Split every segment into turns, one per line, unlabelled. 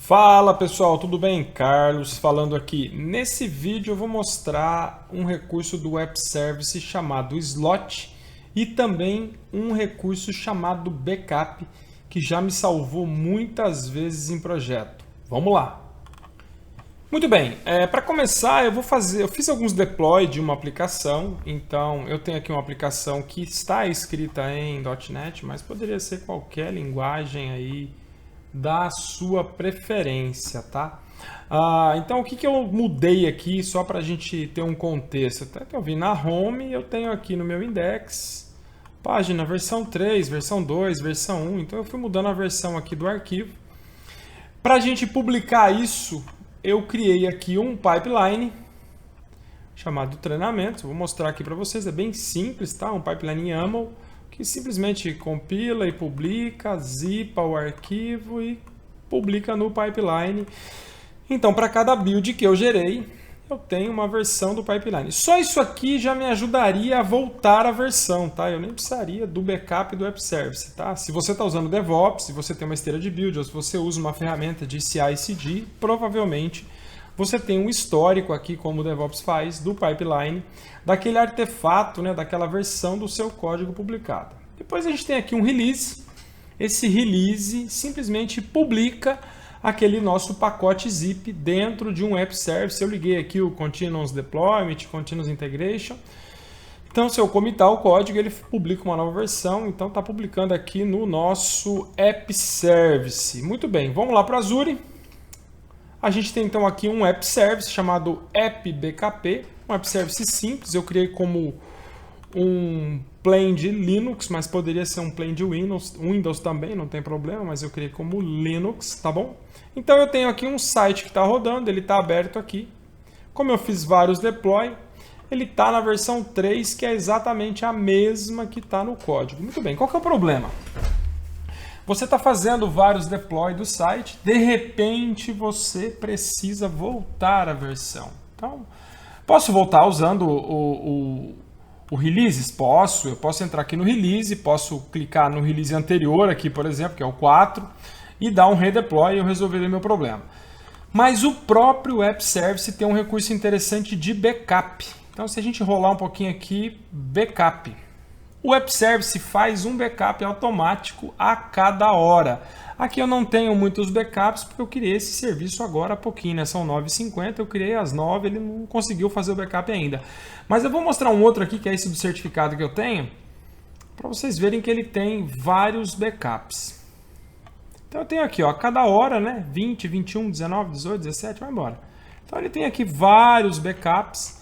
Fala pessoal, tudo bem? Carlos falando aqui. Nesse vídeo eu vou mostrar um recurso do Web Service chamado Slot e também um recurso chamado Backup que já me salvou muitas vezes em projeto. Vamos lá! Muito bem, para começar eu fiz alguns deploy de uma aplicação, então eu tenho aqui uma aplicação que está escrita em .NET, mas poderia ser qualquer linguagem aí da sua preferência, tá? Então o que eu mudei aqui só para a gente ter um contexto? Até que eu vim na Home, eu tenho aqui no meu index, página versão 3, versão 2, versão 1, então eu fui mudando a versão aqui do arquivo. Para a gente publicar isso, eu criei aqui um pipeline chamado treinamento. Vou mostrar aqui para vocês, é bem simples, tá? Um pipeline YAML que simplesmente compila e publica, zipa o arquivo e publica no pipeline. Então, para cada build que eu gerei, eu tenho uma versão do pipeline. Só isso aqui já me ajudaria a voltar a versão, tá? Eu nem precisaria do backup do Web Service, tá? Se você está usando DevOps, se você tem uma esteira de build, ou se você usa uma ferramenta de CI/CD, provavelmente você tem um histórico aqui, como o DevOps faz, do pipeline, daquele artefato, né, daquela versão do seu código publicado. Depois a gente tem aqui um release. Esse release simplesmente publica aquele nosso pacote zip dentro de um Web Service. Eu liguei aqui o Continuous Deployment, Continuous Integration. Então, se eu commitar o código, ele publica uma nova versão. Então, está publicando aqui no nosso App Service. Muito bem, vamos lá para o Azure. A gente tem então aqui um App Service chamado App BKP, um App Service simples. Eu criei como um plane de Linux, mas poderia ser um plane de Windows também, não tem problema, mas eu criei como Linux, tá bom? Então eu tenho aqui um site que está rodando, ele está aberto aqui. Como eu fiz vários deploy, ele está na versão 3, que é exatamente a mesma que está no código. Muito bem, qual que é o problema? Você está fazendo vários deploy do site, de repente você precisa voltar a versão. Então, posso voltar usando o releases? Posso. Eu posso entrar aqui no release, posso clicar no release anterior aqui, por exemplo, que é o 4, e dar um redeploy e eu resolverei meu problema. Mas o próprio App Service tem um recurso interessante de backup. Então, se a gente rolar um pouquinho aqui, backup. O Web Service faz um backup automático a cada hora. Aqui eu não tenho muitos backups porque eu criei esse serviço agora há pouquinho, né? São 9h50, eu criei às 9, ele não conseguiu fazer o backup ainda. Mas eu vou mostrar um outro aqui, que é esse do certificado que eu tenho, para vocês verem que ele tem vários backups. Então eu tenho aqui, ó, a cada hora, né? 20, 21, 19, 18, 17, vai embora. Então ele tem aqui vários backups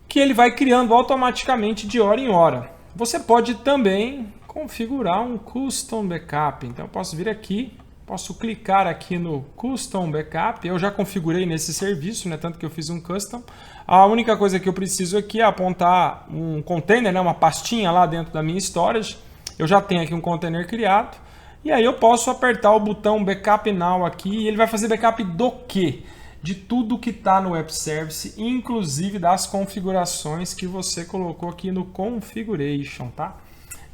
que ele vai criando automaticamente de hora em hora. Você pode também configurar um Custom Backup. Então, eu posso vir aqui, posso clicar aqui no Custom Backup. Eu já configurei nesse serviço, né? Tanto que eu fiz um Custom. A única coisa que eu preciso aqui é apontar um container, né? Uma pastinha lá dentro da minha storage. Eu já tenho aqui um container criado. E aí eu posso apertar o botão Backup Now aqui e ele vai fazer backup do quê? De tudo que está no Web Service, inclusive das configurações que você colocou aqui no Configuration, tá?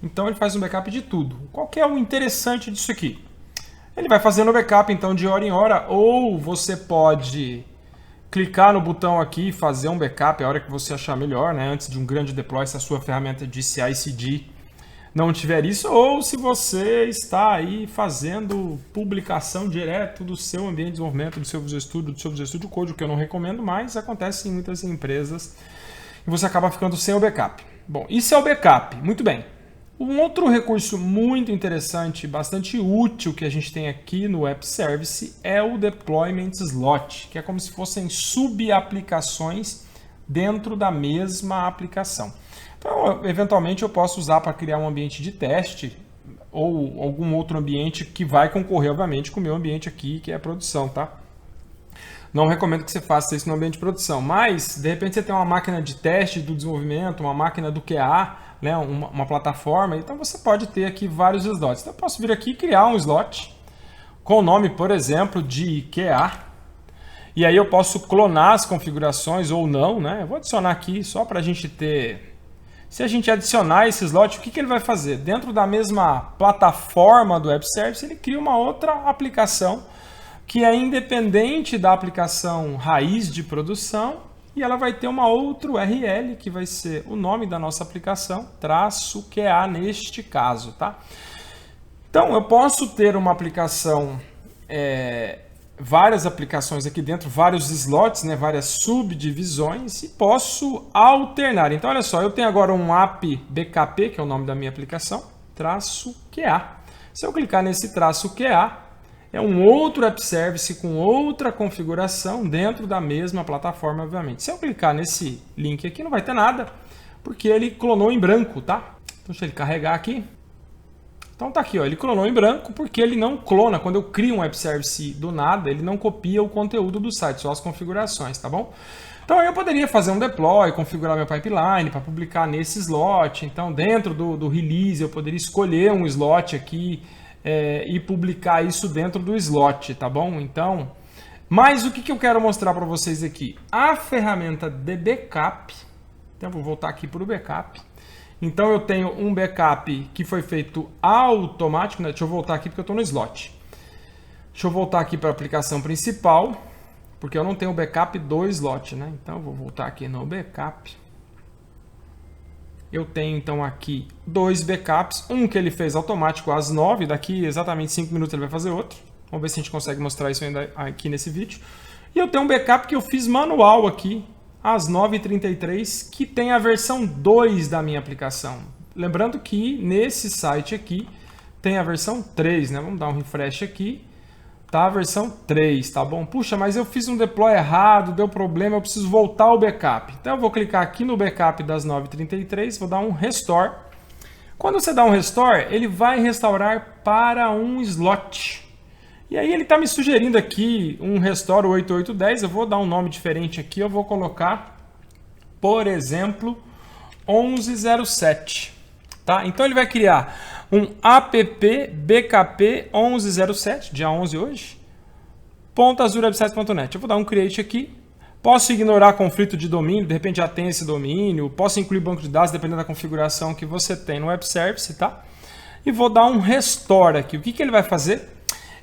Então ele faz um backup de tudo. Qual que é o interessante disso aqui? Ele vai fazendo o backup então de hora em hora, ou você pode clicar no botão aqui e fazer um backup a hora que você achar melhor, né? Antes de um grande deploy, se a sua ferramenta de CI/CD não tiver isso, ou se você está aí fazendo publicação direto do seu ambiente de desenvolvimento, do seu Visual Studio Code, o que eu não recomendo, mas acontece em muitas empresas e você acaba ficando sem o backup. Bom, isso é o backup. Muito bem. Um outro recurso muito interessante, bastante útil que a gente tem aqui no Web Service é o Deployment Slot, que é como se fossem sub-aplicações dentro da mesma aplicação. Então, eventualmente, eu posso usar para criar um ambiente de teste ou algum outro ambiente que vai concorrer, obviamente, com o meu ambiente aqui, que é a produção, tá? Não recomendo que você faça isso no ambiente de produção, mas, de repente, você tem uma máquina de teste do desenvolvimento, uma máquina do QA, né, uma plataforma, então você pode ter aqui vários slots. Então, eu posso vir aqui e criar um slot com o nome, por exemplo, de QA. E aí eu posso clonar as configurações ou não, né? Eu vou adicionar aqui só para a gente ter... Se a gente adicionar esse slot, o que ele vai fazer? Dentro da mesma plataforma do Web Service, ele cria uma outra aplicação que é independente da aplicação raiz de produção, e ela vai ter uma outra URL, que vai ser o nome da nossa aplicação, -QA neste caso, tá? Então, eu posso ter uma aplicação, várias aplicações aqui dentro, vários slots, né, várias subdivisões, e posso alternar. Então, olha só, eu tenho agora um app BKP, que é o nome da minha aplicação, -QA. Se eu clicar nesse -QA, é um outro app service com outra configuração dentro da mesma plataforma, obviamente. Se eu clicar nesse link aqui, não vai ter nada, porque ele clonou em branco, tá? Então, deixa ele carregar aqui. Então tá aqui, ó, ele clonou em branco porque ele não clona. Quando eu crio um app service do nada, ele não copia o conteúdo do site, só as configurações, tá bom? Então eu poderia fazer um deploy, configurar meu pipeline para publicar nesse slot. Então dentro do release eu poderia escolher um slot aqui e publicar isso dentro do slot, tá bom? Então, mas o que eu quero mostrar para vocês aqui? A ferramenta de backup. Então eu vou voltar aqui para o backup. Então eu tenho um backup que foi feito automático, né? Deixa eu voltar aqui porque eu estou no slot. Deixa eu voltar aqui para a aplicação principal, porque eu não tenho backup do slot, né? Então eu vou voltar aqui no backup. Eu tenho então aqui 2 backups, um que ele fez automático às 9, daqui exatamente 5 minutos ele vai fazer outro. Vamos ver se a gente consegue mostrar isso ainda aqui nesse vídeo. E eu tenho um backup que eu fiz manual aqui, às 9h33, que tem a versão 2 da minha aplicação. Lembrando que nesse site aqui tem a versão 3, né? Vamos dar um refresh aqui. Tá a versão 3, tá bom? Puxa, mas eu fiz um deploy errado, deu problema, eu preciso voltar ao backup. Então eu vou clicar aqui no backup das 9h33, vou dar um restore. Quando você dá um restore, ele vai restaurar para um slot. E aí ele está me sugerindo aqui um restore 8810, eu vou dar um nome diferente aqui, eu vou colocar, por exemplo, 1107. Tá? Então ele vai criar um app bkp 1107, dia 11 hoje, .azurewebsites.net. Eu vou dar um create aqui. Posso ignorar conflito de domínio, de repente já tem esse domínio. Posso incluir banco de dados, dependendo da configuração que você tem no web service, tá? E vou dar um restore aqui. O que ele vai fazer?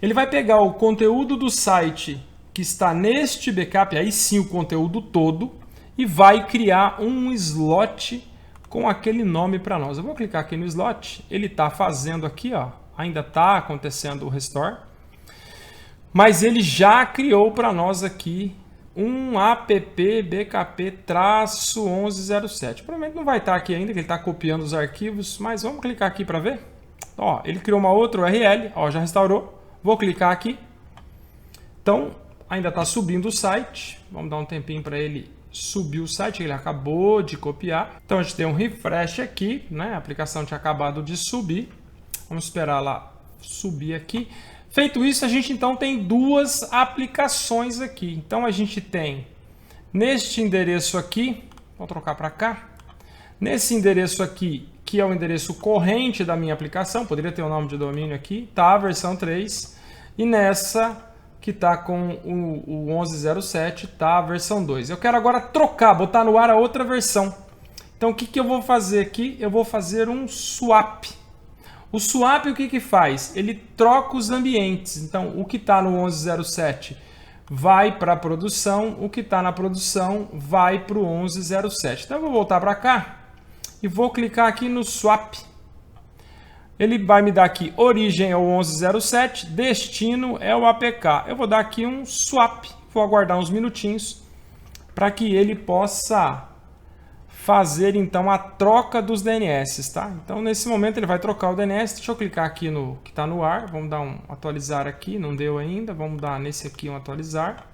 Ele vai pegar o conteúdo do site que está neste backup, aí sim o conteúdo todo, e vai criar um slot com aquele nome para nós. Eu vou clicar aqui no slot, ele está fazendo aqui, ó, ainda está acontecendo o restore, mas ele já criou para nós aqui um app bkp-1107. Provavelmente não vai estar aqui ainda, que ele está copiando os arquivos, mas vamos clicar aqui para ver. Ó, ele criou uma outra URL, ó, já restaurou. Vou clicar aqui. Então, ainda está subindo o site. Vamos dar um tempinho para ele subir o site, ele acabou de copiar. Então a gente tem um refresh aqui, né? A aplicação tinha acabado de subir. Vamos esperar ela subir aqui. Feito isso, a gente então tem 2 aplicações aqui. Então a gente tem neste endereço aqui, vou trocar para cá. Nesse endereço aqui, que é o endereço corrente da minha aplicação, poderia ter o nome de domínio aqui, tá a versão 3. E nessa que está com o 1107, tá a versão 2. Eu quero agora trocar, botar no ar a outra versão. Então o que eu vou fazer aqui? Eu vou fazer um swap. O swap o que faz? Ele troca os ambientes. Então o que está no 1107 vai para a produção, o que está na produção vai para o 1107. Então eu vou voltar para cá e vou clicar aqui no swap. Ele vai me dar aqui origem é o 1107, destino é o APK. Eu vou dar aqui um swap, vou aguardar uns minutinhos para que ele possa fazer então a troca dos DNS, tá? Então nesse momento ele vai trocar o DNS. Deixa eu clicar aqui no que está no ar, vamos dar um atualizar aqui, não deu ainda. Vamos dar nesse aqui um atualizar,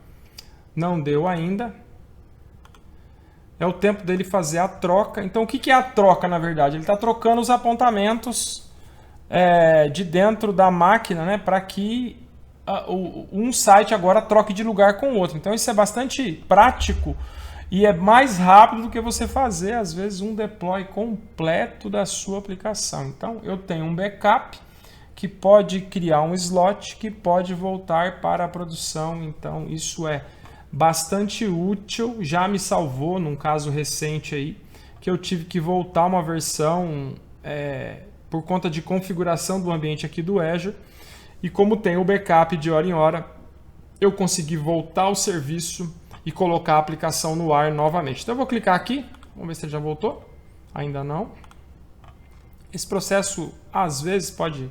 não deu ainda. É o tempo dele fazer a troca. Então o que é a troca na verdade? Ele está trocando os apontamentos de dentro da máquina, né, para que um site agora troque de lugar com o outro. Então isso é bastante prático e é mais rápido do que você fazer, às vezes, um deploy completo da sua aplicação. Então eu tenho um backup que pode criar um slot, que pode voltar para a produção. Então isso é bastante útil, já me salvou num caso recente aí, que eu tive que voltar uma versão por conta de configuração do ambiente aqui do Azure, e como tem o backup de hora em hora, eu consegui voltar ao serviço e colocar a aplicação no ar novamente. Então eu vou clicar aqui, vamos ver se ele já voltou. Ainda não. Esse processo às vezes pode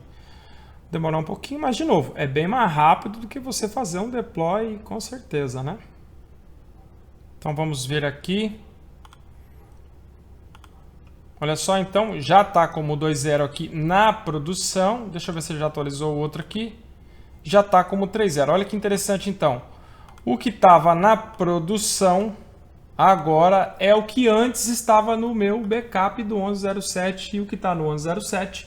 demorar um pouquinho, mas de novo, é bem mais rápido do que você fazer um deploy, com certeza, né? Então vamos ver aqui. Olha só, então já está como 2.0 aqui na produção. Deixa eu ver se ele já atualizou o outro aqui. Já está como 3.0. Olha que interessante então. O que estava na produção agora é o que antes estava no meu backup do 11.07 e o que está no 11.07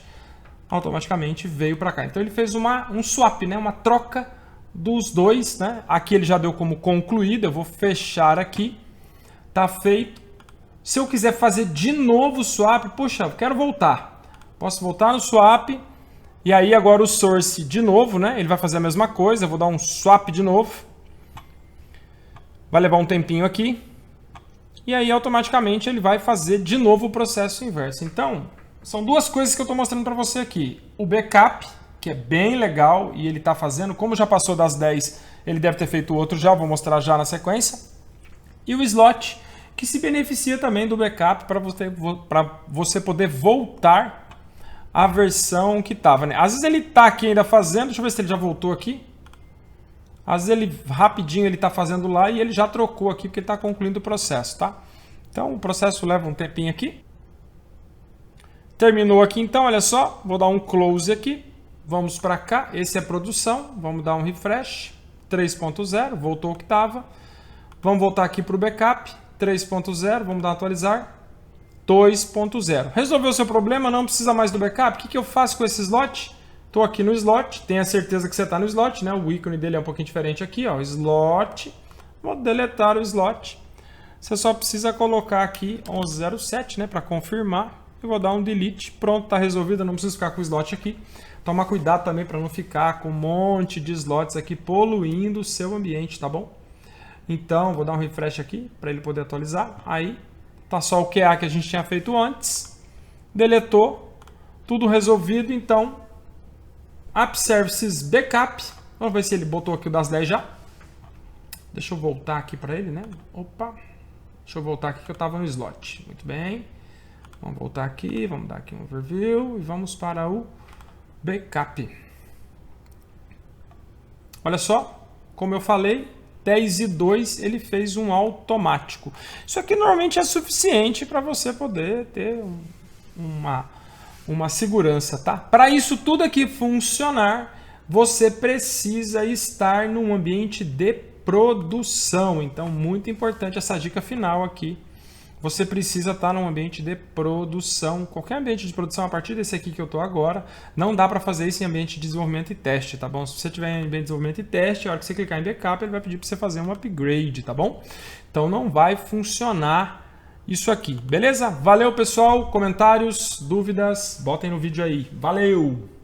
automaticamente veio para cá. Então ele fez um swap, né? Uma troca dos dois, né? Aqui ele já deu como concluído. Eu vou fechar aqui. Tá feito. Se eu quiser fazer de novo o swap, puxa, eu quero voltar. Posso voltar no swap. E aí agora o source de novo, né? Ele vai fazer a mesma coisa. Eu vou dar um swap de novo. Vai levar um tempinho aqui. E aí automaticamente ele vai fazer de novo o processo inverso. Então, são duas coisas que eu estou mostrando para você aqui. O backup, que é bem legal e ele está fazendo. Como já passou das 10, ele deve ter feito outro já. Vou mostrar já na sequência. E o slot, que se beneficia também do backup para você poder voltar à versão que estava, né? Às vezes ele está aqui ainda fazendo, deixa eu ver se ele já voltou aqui. Às vezes ele rapidinho ele está fazendo lá e ele já trocou aqui porque está concluindo o processo, tá? Então o processo leva um tempinho aqui. Terminou aqui então, olha só, vou dar um close aqui. Vamos para cá, esse é a produção, vamos dar um refresh, 3.0, voltou o que estava. Vamos voltar aqui para o backup. 3.0, vamos dar atualizar, 2.0. Resolveu o seu problema, não precisa mais do backup. O que eu faço com esse slot? Estou aqui no slot, tenha certeza que você está no slot, né? O ícone dele é um pouquinho diferente aqui, ó, slot. Vou deletar o slot. Você só precisa colocar aqui 11.07, né, para confirmar. Eu vou dar um delete, pronto, está resolvido, eu não preciso ficar com o slot aqui. Toma cuidado também para não ficar com um monte de slots aqui poluindo o seu ambiente, tá bom? Então, vou dar um refresh aqui para ele poder atualizar. Aí, tá só o QA que a gente tinha feito antes. Deletou. Tudo resolvido. Então, App Services Backup. Vamos ver se ele botou aqui o das 10 já. Deixa eu voltar aqui para ele, né? Opa. Deixa eu voltar aqui que eu estava no slot. Muito bem. Vamos voltar aqui. Vamos dar aqui um overview. E vamos para o Backup. Olha só. Como eu falei, 10 e 2 ele fez um automático. Isso aqui normalmente é suficiente para você poder ter uma segurança, tá? Para isso tudo aqui funcionar, você precisa estar num ambiente de produção. Então, muito importante essa dica final aqui. Você precisa estar num ambiente de produção. Qualquer ambiente de produção, a partir desse aqui que eu estou agora, não dá para fazer isso em ambiente de desenvolvimento e teste, tá bom? Se você tiver em ambiente de desenvolvimento e teste, a hora que você clicar em backup, ele vai pedir para você fazer um upgrade, tá bom? Então não vai funcionar isso aqui, beleza? Valeu, pessoal. Comentários, dúvidas, botem no vídeo aí. Valeu!